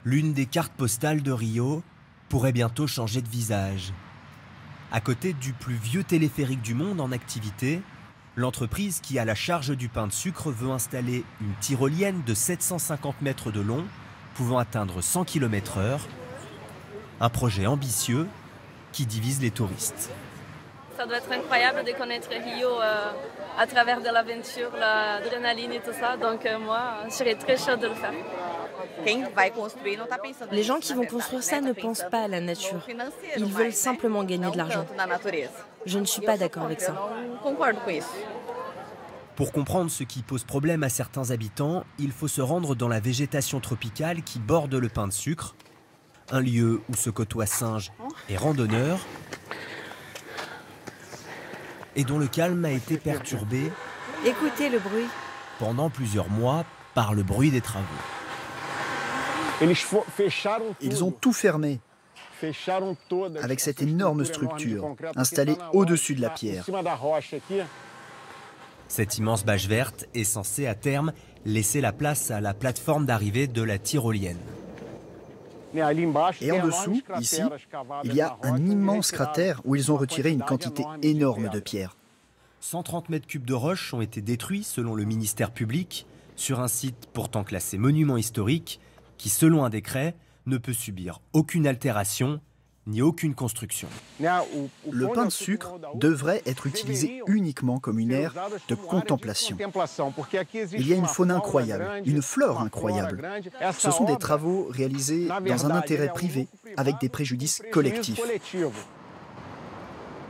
L'une des cartes postales de Rio pourrait bientôt changer de visage. À côté du plus vieux téléphérique du monde en activité, l'entreprise qui a la charge du pain de sucre veut installer une tyrolienne de 750 mètres de long, pouvant atteindre 100 km/h. Un projet ambitieux qui divise les touristes. Ça doit être incroyable de connaître Rio à travers de l'aventure, l'adrénaline et tout ça. Donc moi, je serais très chaude de le faire. Les gens qui vont construire ça ne pensent pas à la nature. Ils veulent simplement gagner de l'argent. Je ne suis pas d'accord avec ça. Pour comprendre ce qui pose problème à certains habitants, il faut se rendre dans la végétation tropicale qui borde le pain de sucre, un lieu où se côtoient singes et randonneurs, et dont le calme a été perturbé Écoutez le bruit. pendant plusieurs mois par le bruit des travaux. Ils ont tout fermé avec cette énorme structure installée au-dessus de la pierre. Cette immense bâche verte est censée à terme laisser la place à la plateforme d'arrivée de la tyrolienne. Et en dessous, ici, il y a un immense cratère où ils ont retiré une quantité énorme de pierres. 130 mètres cubes de roches ont été détruits selon le ministère public sur un site pourtant classé monument historique qui, selon un décret, ne peut subir aucune altération ni aucune construction. Le pain de sucre devrait être utilisé uniquement comme une aire de contemplation. Il y a une faune incroyable, une flore incroyable. Ce sont des travaux réalisés dans un intérêt privé avec des préjudices collectifs.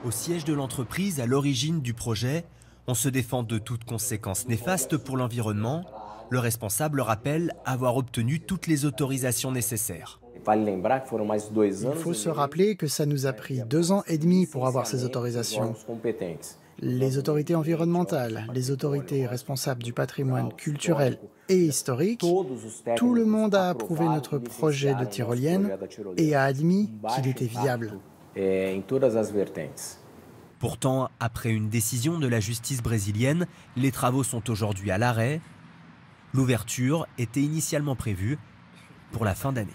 Au siège de l'entreprise, à l'origine du projet, on se défend de toute conséquence néfaste pour l'environnement. Le responsable rappelle avoir obtenu toutes les autorisations nécessaires. Il faut se rappeler que ça nous a pris 2 ans et demi pour avoir ces autorisations. Les autorités environnementales, les autorités responsables du patrimoine culturel et historique, tout le monde a approuvé notre projet de tyrolienne et a admis qu'il était viable. Pourtant, après une décision de la justice brésilienne, les travaux sont aujourd'hui à l'arrêt. L'ouverture était initialement prévue pour la fin d'année.